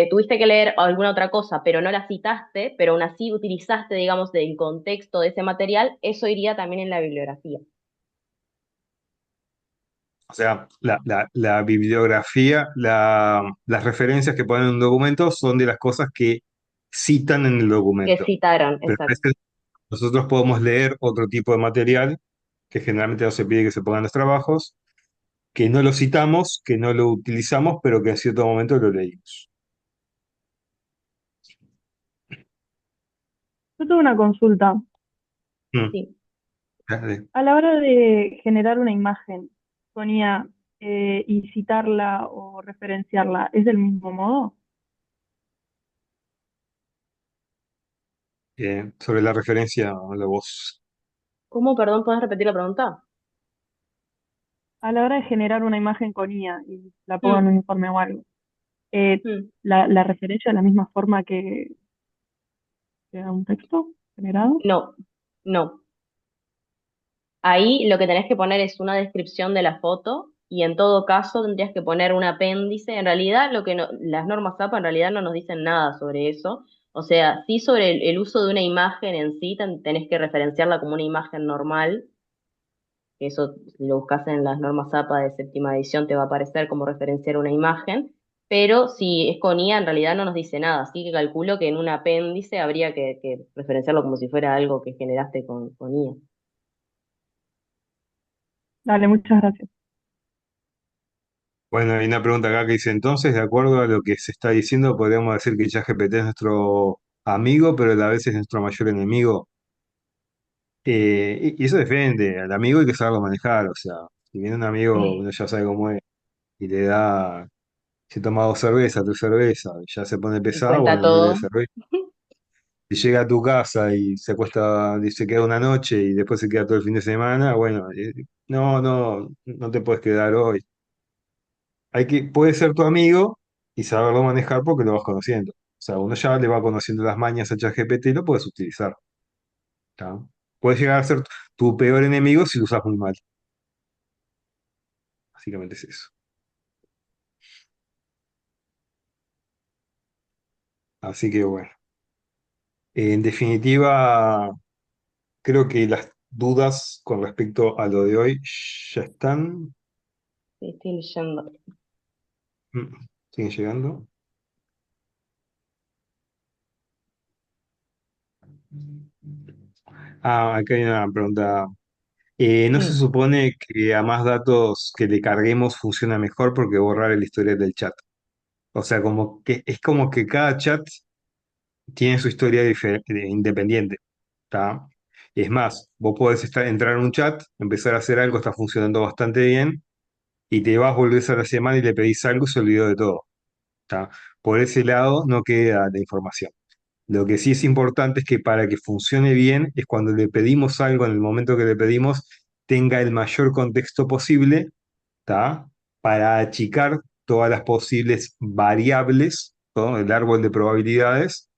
tuviste que leer alguna otra cosa, pero no la citaste, pero aún así utilizaste, digamos, el contexto de ese material, eso iría también en la bibliografía. o sea, la bibliografía, las referencias que ponen en un documento son de las cosas que citan en el Que documento. citaron, Pero a exacto. veces nosotros podemos leer otro tipo de material que generalmente no se pide que se pongan en los trabajos, que no lo citamos, que no lo utilizamos, pero que en cierto momento lo leímos. Yo tengo una consulta. Mm, Sí. dale. A la hora de generar una imagen con IA y citarla o referenciarla, ¿es del mismo modo? Sobre la referencia a la voz. ¿Cómo, perdón, puedes repetir la pregunta? A la hora de generar una imagen con IA y la pongo en Mm, un informe o algo, eh, mm. la referencia de la misma forma que a un texto generado. No, no. Ahí lo que tenés que poner es una descripción de la foto y en todo caso tendrías que poner un apéndice. En realidad, las normas APA en realidad no nos dicen nada sobre eso. O sea, sí sobre el uso de una imagen en sí, tenés que referenciarla como una imagen normal, que eso si lo buscas en las normas APA de séptima edición te va a aparecer como referenciar una imagen, pero si es con IA en realidad no nos dice nada, así que calculo que en un apéndice habría que referenciarlo como si fuera algo que generaste con IA. Dale, muchas gracias. Bueno, hay una pregunta acá que dice, entonces, de acuerdo a lo que se está diciendo, podríamos decir que ChatGPT es nuestro amigo, pero a la vez es nuestro mayor enemigo. Y eso depende, al amigo hay que saberlo manejar, o sea, si viene un amigo, uno ya sabe cómo es, y le da, se toma 2 cervezas, 3 cervezas, y ya se pone Y pesado, cuenta bueno, no le des todo. cerveza. Si llega a tu casa y se acuesta, y se queda una noche y después se queda todo el fin de semana, bueno, no te puedes quedar hoy. Puede ser tu amigo y saberlo manejar porque lo vas conociendo. O sea, uno ya le va conociendo las mañas a ChatGPT y lo puedes utilizar. ¿Tá? Puede llegar a ser tu peor enemigo si lo usas muy mal. Básicamente es eso. Así que bueno. En definitiva, creo que las dudas con respecto a lo de hoy ya están. Sí, estoy leyendo. Mm, siguen llegando. Acá hay una pregunta. ¿No se Mm, supone que a más datos que le carguemos funciona mejor porque borrar el historial del chat? O sea, como que es como que cada chat tiene su historia independiente, ¿tá? Es más, vos podés entrar en un chat, empezar a hacer algo, está funcionando bastante bien, y te vas, volvés a la semana y le pedís algo y se olvidó de todo, ¿tá? Por ese lado no queda la información. Lo que sí es importante es que para que funcione bien es cuando le pedimos algo en el momento que le pedimos, tenga el mayor contexto posible ¿tá? Para achicar todas las posibles variables, ¿no? El árbol de probabilidades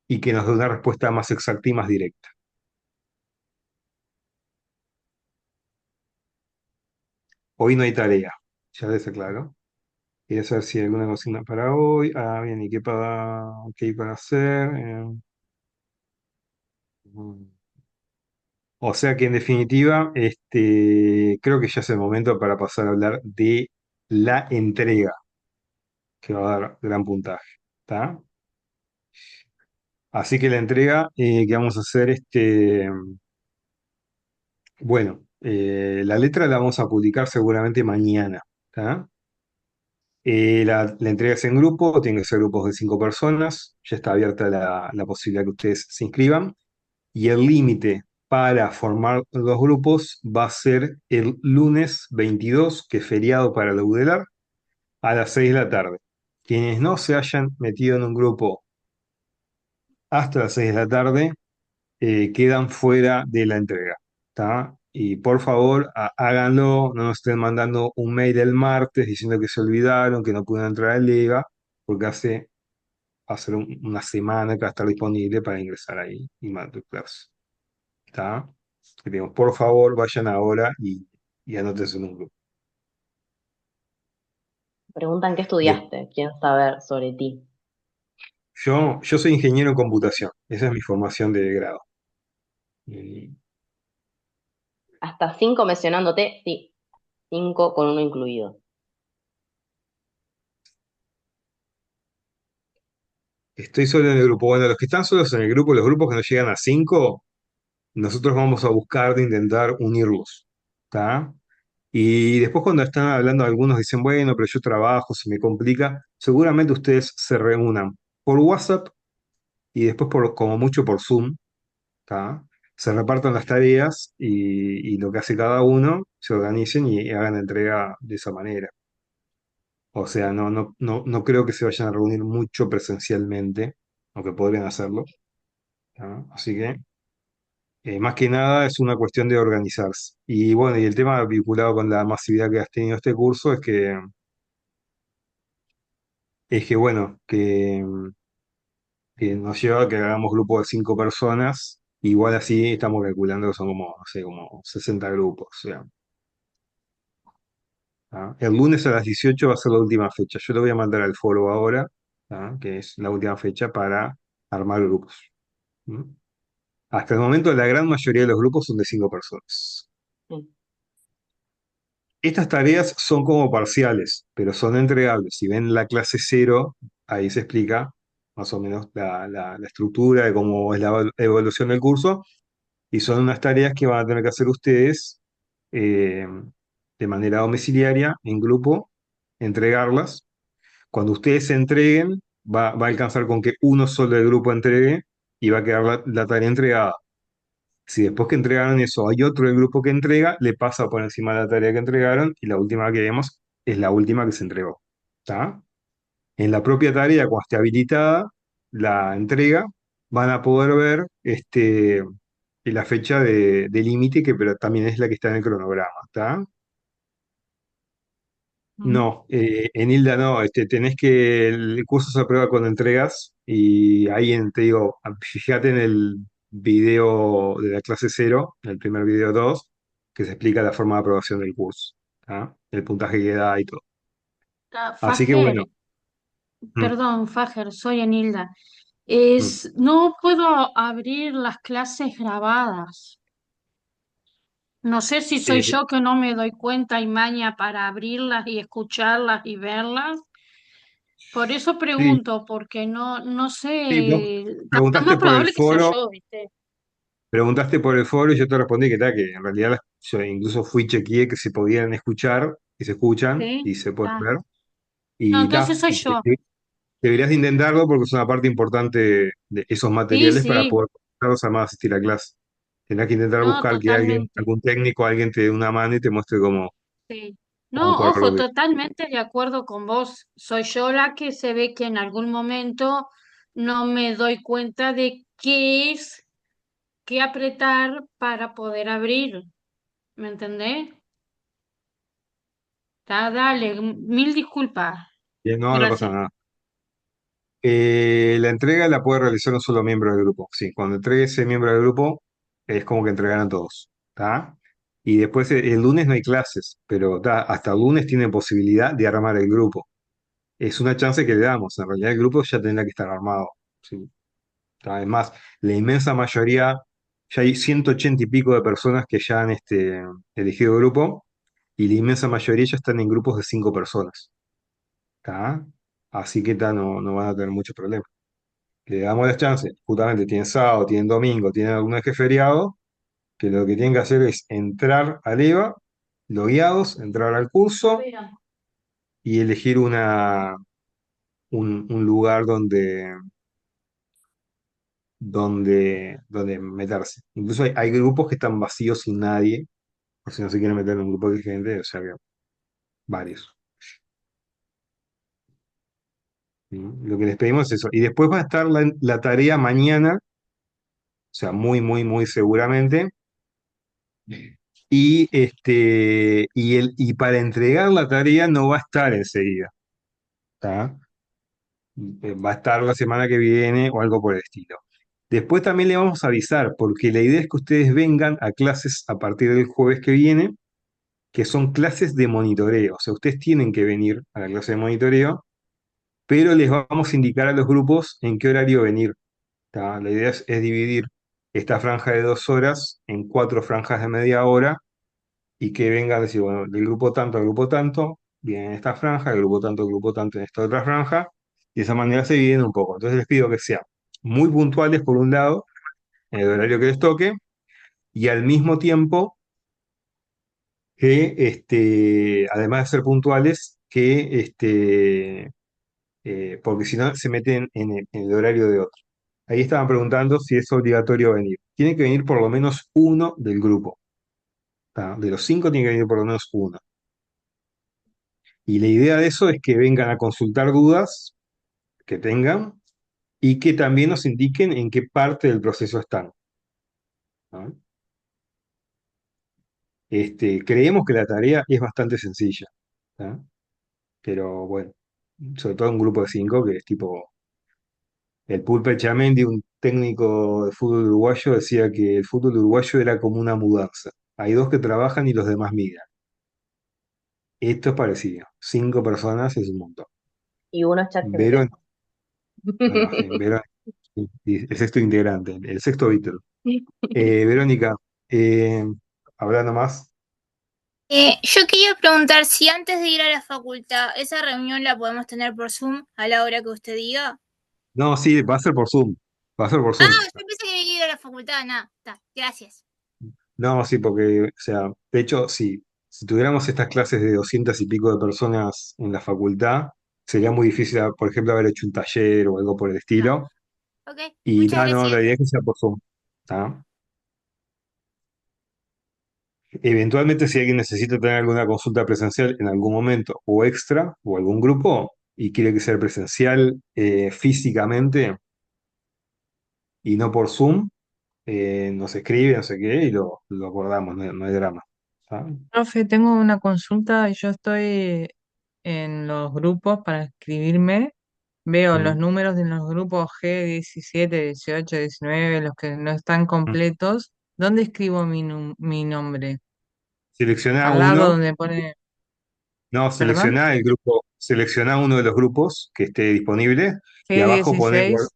y que nos dé una respuesta más exacta y más directa. Hoy no hay tarea, ya les aclaro. Quería saber si hay alguna cocina para hoy. Ah, bien, ¿y qué hay para hacer? Mm. O sea que en definitiva, creo que ya es el momento para pasar a hablar de la entrega, que va a dar gran puntaje. ¿Está? Así que la entrega que vamos a hacer, bueno, la letra la vamos a publicar seguramente mañana. ¿Está? La entrega es en grupo, tiene que ser grupos de 5 personas, ya está abierta la posibilidad que ustedes se inscriban. Y el límite para formar los grupos va a ser el lunes 22, que es feriado para la UDELAR, a las 6 de la tarde. Quienes no se hayan metido en un grupo hasta las 6 de la tarde quedan fuera de la entrega. ¿Tá? Y por favor, háganlo, no nos estén mandando un mail el martes diciendo que se olvidaron, que no pudieron entrar al Liga, porque va a ser una semana que va a estar disponible para ingresar ahí y matricularse. ¿Está? Que digamos, por favor, vayan ahora y anótense en un grupo. Preguntan qué De- estudiaste, quieren saber sobre ti. yo soy ingeniero en computación, esa es mi formación de grado. Y Hasta 5 mencionándote, sí, 5 con uno incluido. estoy solo en el grupo. Bueno, los que están solos en el grupo, los grupos que no llegan a 5, nosotros vamos a buscar de intentar unirlos. ¿Está? Y después cuando están hablando algunos dicen, bueno, pero yo trabajo, se me complica, seguramente ustedes se reúnan por WhatsApp y después como mucho por Zoom. ¿Tá? Se repartan las tareas y lo que hace cada uno, se organicen y hagan entrega de esa manera. O sea, no creo que se vayan a reunir mucho presencialmente, aunque podrían hacerlo. ¿Tá? Así que, más que nada, es una cuestión de organizarse. Y bueno, y el tema vinculado con la masividad que has tenido este curso es que bueno, que nos lleva a que hagamos grupos de 5 personas. Igual así estamos calculando que son como, no sé, como 60 grupos. O sea, ¿ah? El lunes a las 18 va a ser la última fecha. Yo le voy a mandar al foro ahora, ¿ah? Que es la última fecha para armar grupos. ¿Mm? Hasta el momento, la gran mayoría de los grupos son de 5 personas. Sí. Estas tareas son como parciales, pero son entregables. Si ven la clase 0, ahí se explica más o menos la estructura de cómo es la evaluación del curso. Y son unas tareas que van a tener que hacer ustedes eh, de manera domiciliaria, en grupo, entregarlas. Cuando ustedes se entreguen, va a alcanzar con que uno solo del grupo entregue y va a quedar la tarea entregada. Si después que entregaron eso hay otro del grupo que entrega, le pasa por encima la tarea que entregaron y la última que vemos es la última que se entregó. ¿Está? En la propia tarea, cuando esté habilitada la entrega, van a poder ver la fecha de límite, que pero también es la que está en el cronograma. ¿Está? Mm. No, en Hilda no, tenés que, el curso se aprueba con entregas y ahí te digo, fíjate en el video de la clase 0, en el primer video 2, que se explica la forma de aprobación del curso, ¿ah? El puntaje que da y todo. Así que bueno, Fajer, mm, perdón, Fajer, soy Enilda. mm. No puedo abrir las clases grabadas. No sé si soy Eh, yo que no me doy cuenta y maña para abrirlas y escucharlas y verlas. Por eso sí, pregunto, porque no sí, vos sé, capaz preguntaste más por el probable que sea foro, yo, ¿viste? preguntaste por el foro y yo te respondí que en realidad yo incluso fui chequeé que se podían escuchar, y se escuchan Sí. y se pueden Ah, ver. no, Y entonces ta, soy yo. deberías de intentarlo porque es una parte importante de esos Sí, materiales para sí, poder usarlos además de asistir a clase. Tendrás que intentar no, buscar que alguien, totalmente. algún técnico, alguien te dé una mano y te muestre Sí. cómo No, ponerlo ojo, bien. totalmente de acuerdo con vos. Soy yo la que se ve que en algún momento no me doy cuenta de qué es, qué apretar para poder abrir. ¿Me entendés? Dale, mil disculpas. Bien, no, no pasa Gracias. nada. La entrega la puede realizar un solo miembro del grupo. Sí, cuando entregue ese miembro del grupo, es como que entregaran todos. ¿Tá? Y después el lunes no hay clases, pero hasta el lunes tienen posibilidad de armar el grupo. Es una chance que le damos. En realidad el grupo ya tendrá que estar armado. ¿Sí? Además, la inmensa mayoría, ya hay 180 y pico de personas que ya han elegido grupo, y la inmensa mayoría ya están en grupos de 5 personas. ¿Tá? Así que no van a tener muchos problemas. Le damos las chances. Justamente tienen sábado, tienen domingo, tienen algún día que es feriado, que lo que tienen que hacer es entrar al EVA, logueados, entrar al curso y elegir un lugar donde meterse. Incluso hay grupos que están vacíos sin nadie, por si no se quieren meter en un grupo de gente, o sea que varios. ¿Sí? Lo que les pedimos es eso. Y después va a estar la tarea mañana, o sea, muy, muy, muy seguramente. Y para entregar la tarea no va a estar enseguida. ¿Tá? Va a estar la semana que viene o algo por el estilo. Después también le vamos a avisar, porque la idea es que ustedes vengan a clases a partir del jueves que viene, que son clases de monitoreo. O sea, ustedes tienen que venir a la clase de monitoreo, pero les vamos a indicar a los grupos en qué horario venir. ¿Tá? La idea es dividir esta franja de 2 horas en 4 franjas de media hora y que venga a decir, bueno, del grupo tanto al grupo tanto, viene en esta franja, del grupo tanto al grupo tanto en esta otra franja, y de esa manera se dividen un poco. Entonces les pido que sean muy puntuales por un lado, en el horario que les toque, y al mismo tiempo que, además de ser puntuales, que, porque si no se meten en el horario de otro. Ahí estaban preguntando si es obligatorio venir. Tiene que venir por lo menos uno del grupo. ¿Tá? De los 5 tiene que venir por lo menos uno. Y la idea de eso es que vengan a consultar dudas que tengan y que también nos indiquen en qué parte del proceso están. ¿No? Creemos que la tarea es bastante sencilla, ¿tá? Pero bueno, sobre todo un grupo de 5 que es tipo el Pulpe Chamendi, un técnico de fútbol uruguayo, decía que el fútbol uruguayo era como una mudanza. Hay dos que trabajan y los demás migran. Esto es parecido. 5 personas es un montón. Y uno es Verón, ChatGPT. bueno, sí, Verón, sí, el sexto integrante, el sexto Víctor. Verónica, eh, hablando más. Yo quería preguntar si antes de ir a la facultad, esa reunión la podemos tener por Zoom a la hora que usted diga. No, sí, va a ser por Zoom. Va a ser por Ah, Zoom. yo pensé que había que ir a la facultad, nada, está, gracias. No, sí, porque, o sea, de hecho, sí, si tuviéramos estas clases de 200 y pico de personas en la facultad, sería muy difícil, por ejemplo, haber hecho un taller o algo por el No, estilo. ok, Y muchas no, la gracias. idea es que sea por Zoom. ¿Tá? Eventualmente, si alguien necesita tener alguna consulta presencial en algún momento o extra o algún grupo y quiere que sea presencial físicamente y no por Zoom, nos escribe, no sé qué, y lo acordamos, no hay drama. ¿Tá? Profe, tengo una consulta y yo estoy en los grupos para escribirme. Veo los Mm, números de los grupos G17, 18, 19, los que no están mm. completos. ¿Dónde escribo mi nombre? Selecciona Al lado uno, donde pone, no, ¿perdón? selecciona el grupo, selecciona uno de los grupos que esté disponible y abajo pone G16,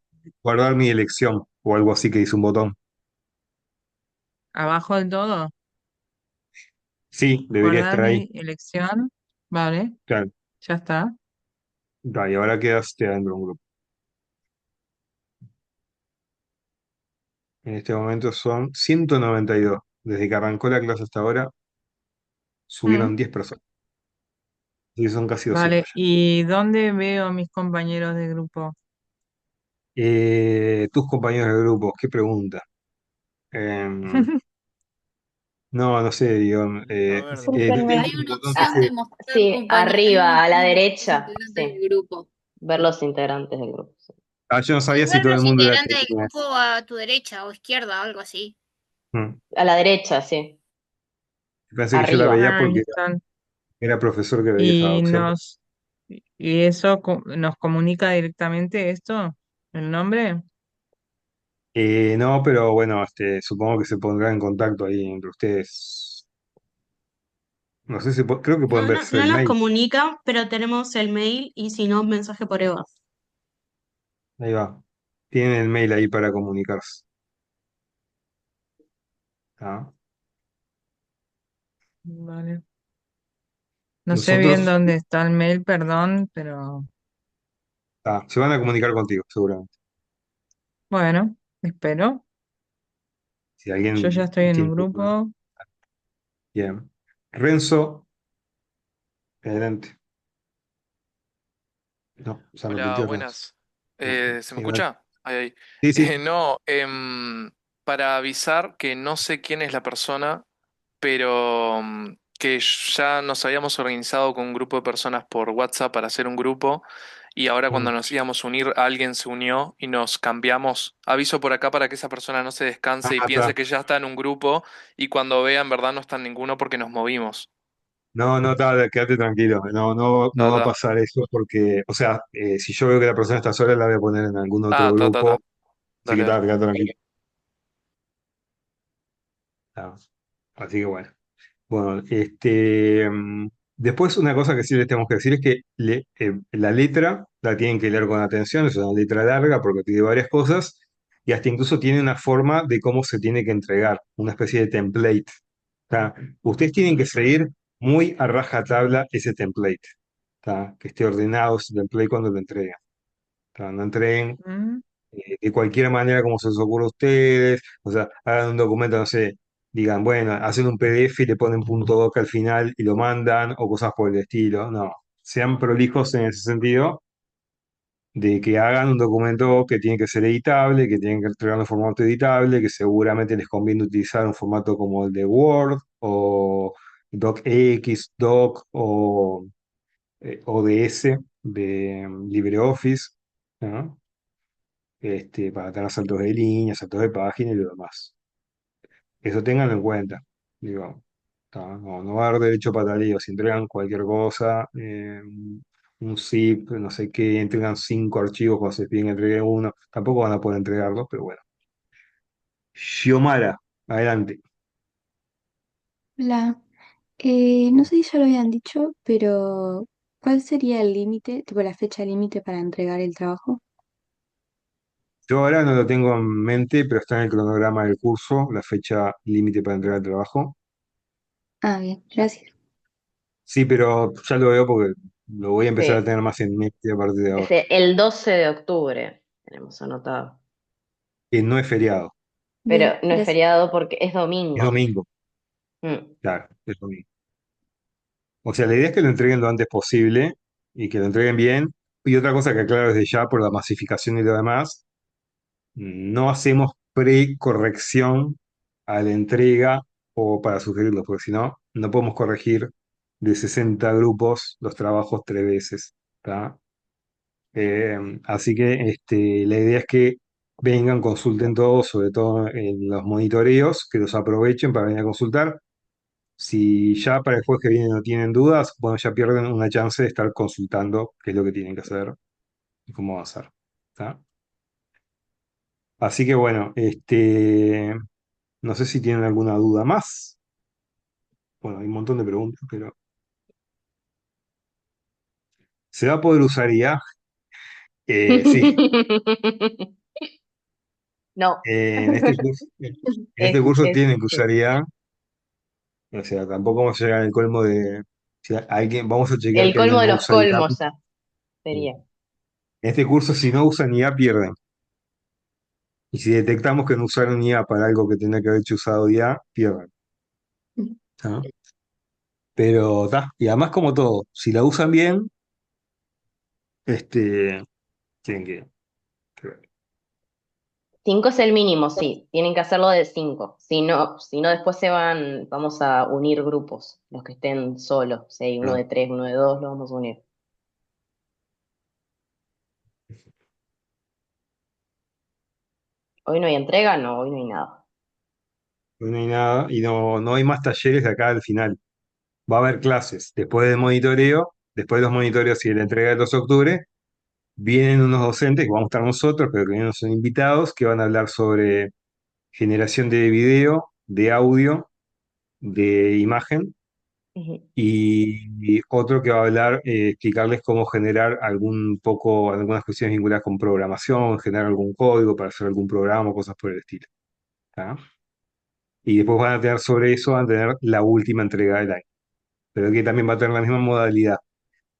guardar mi elección o algo así que dice un botón. abajo del todo. Sí, debería Guardar estar ahí. mi elección. Vale, Claro. ya está. Y ahora quedaste adentro de un grupo. En este momento son 192. Desde que arrancó la clase hasta ahora, Mm, subieron 10 personas. Y son casi vale, 200 ya. ¿y dónde veo a mis compañeros de grupo? Tus compañeros de grupo, qué pregunta. Em, no, no sé, digo, A ver, Hay un una botón que opción dice, de mostrar sí, arriba, a la derecha. integrantes Sí, del grupo. ver los integrantes del grupo. Sí. yo no sabía Puedes si ver todo el los mundo era integrantes del tenía eso. grupo a tu derecha o izquierda, algo así. Mm. A la derecha, sí. Pensé que yo la Arriba. veía Ah, ahí porque están. Era profesor que veía esa Y opción. y eso nos comunica directamente esto, el nombre. No, pero bueno, supongo que se pondrá en contacto ahí entre ustedes. No sé si creo que pueden No, no, verse no el nos mail. comunica, pero tenemos el mail y si no, un mensaje por Eva. Ahí va. Tienen el mail ahí para comunicarse. ¿Ah? Vale. No sé bien Nosotros dónde está el mail, perdón, pero se van a comunicar contigo, seguramente. bueno, espero. Si Yo ya alguien estoy en un tiene duda. grupo. Bien. Renzo, adelante. No, ya no Hola, pintió Renzo. buenas. No. ¿Se me Ahí va. escucha? Ahí, ahí. Sí, sí. No, para avisar que no sé quién es la persona, pero que ya nos habíamos organizado con un grupo de personas por WhatsApp para hacer un grupo y ahora cuando Mm. nos íbamos a unir, alguien se unió y nos cambiamos. Aviso por acá para que esa persona no se descanse y piense Está. que ya está en un grupo y cuando vea en verdad no está en ninguno porque nos movimos. No, no, quédate tranquilo. No, no, no Ta, va a ta, pasar eso porque, o sea, si yo veo que la persona está sola, la voy a poner en algún otro ta. grupo. Así que Dale, dale. quédate tranquilo. Ah, así que bueno. Bueno, después una cosa que sí les tenemos que decir es que la letra la tienen que leer con atención, es una letra larga porque tiene varias cosas y hasta incluso tiene una forma de cómo se tiene que entregar, una especie de template. ¿Tá? Ustedes tienen que seguir muy a rajatabla ese template, ¿tá? Que esté ordenado ese template cuando lo entreguen. ¿Tá? No entreguen Mm, de cualquier manera como se les ocurra a ustedes, o sea, hagan un documento, no sé, digan, bueno, hacen un PDF y le ponen punto doc al final y lo mandan, o cosas por el estilo, no, sean prolijos en ese sentido, de que hagan un documento que tiene que ser editable, que tienen que entregarlo en formato editable, que seguramente les conviene utilizar un formato como el de Word, o DocX, Doc, o ODS de LibreOffice, ¿no? Para tener saltos de línea, saltos de página y lo demás. Eso ténganlo en cuenta. Digo, no, no va a haber derecho a pataleo. Si entregan cualquier cosa, un zip, no sé qué, entregan 5 archivos cuando se piden que entreguen uno, tampoco van a poder entregarlos, pero bueno. Xiomara, adelante. Hola, no sé si ya lo habían dicho, pero ¿cuál sería el límite, tipo la fecha límite para entregar el trabajo? Yo ahora no lo tengo en mente, pero está en el cronograma del curso, la fecha límite para entregar el trabajo. Ah, bien, gracias. Sí, pero ya lo veo porque lo voy a empezar a Sí, tener más en mente a partir de ahora. el 12 de octubre tenemos anotado. Que no es feriado, Pero Bien, no es gracias. feriado porque es es domingo. domingo. Mm. Claro, es domingo. O sea, la idea es que lo entreguen lo antes posible y que lo entreguen bien. Y otra cosa que aclaro desde ya por la masificación y lo demás, no hacemos precorrección a la entrega o para sugerirlo, porque si no, no podemos corregir de 60 grupos los trabajos 3 veces. ¿Tá? Así que la idea es que vengan, consulten todos, sobre todo en los monitoreos, que los aprovechen para venir a consultar. Si ya para el jueves que viene no tienen dudas, bueno, ya pierden una chance de estar consultando qué es lo que tienen que hacer y cómo avanzar. ¿Tá? Así que bueno, no sé si tienen alguna duda más. Bueno, hay un montón de preguntas, pero ¿se va a poder usar IA? Sí. No, En este curso tienen que sí. usar IA. O sea, tampoco vamos a llegar al colmo de si alguien, vamos a chequear El que colmo alguien de no los usa IA. colmos ya En sería. este curso, si no usan IA, pierden. Y si detectamos que no usaron IA para algo que tenía que haber hecho usado IA, pierden. ¿Ah? Pero está. Y además, como todo, si la usan bien, tienen que ver. 5 es el mínimo, sí. Tienen que hacerlo de 5. Si no después vamos a unir grupos, los que estén solos. Si hay uno Ah, de 3, uno de 2, lo vamos a unir. Hoy no hay entrega, no, hoy no hay nada. hoy no hay nada y no hay más talleres de acá al final. va a haber clases después del monitoreo, después de los monitoreos y de la entrega del 2 de octubre, vienen unos docentes, que vamos a estar nosotros, pero que no son invitados, que van a hablar sobre generación de video, de audio, de imagen, Ujú. y otro que va a hablar, explicarles cómo generar algunas cuestiones vinculadas con programación, generar algún código para hacer algún programa o cosas por el estilo. ¿Tá? Y después van a tener sobre eso, van a tener la última entrega del año, pero que también va a tener la misma modalidad.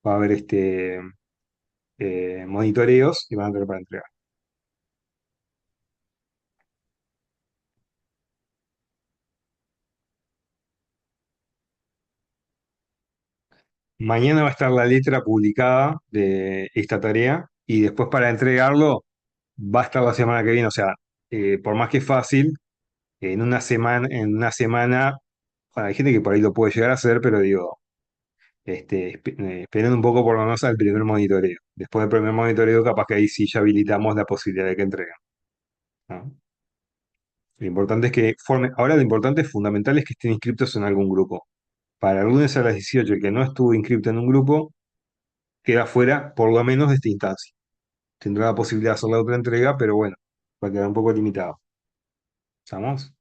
Va a haber monitoreos y van a tener para entregar. Mañana va a estar la letra publicada de esta tarea y después para entregarlo va a estar la semana que viene. O sea, por más que es fácil, en una semana, bueno, hay gente que por ahí lo puede llegar a hacer, pero digo, esperen un poco por lo menos al primer monitoreo. Después del primer monitoreo, capaz que ahí sí ya habilitamos la posibilidad de que entreguen, ¿no? Lo importante es que formen, ahora lo importante es fundamental es que estén inscritos en algún grupo. Para el lunes a las 18, el que no estuvo inscrito en un grupo, queda fuera por lo menos de esta instancia. Tendrá la posibilidad de hacer la otra entrega, pero bueno, va a quedar un poco limitado. ¿Estamos?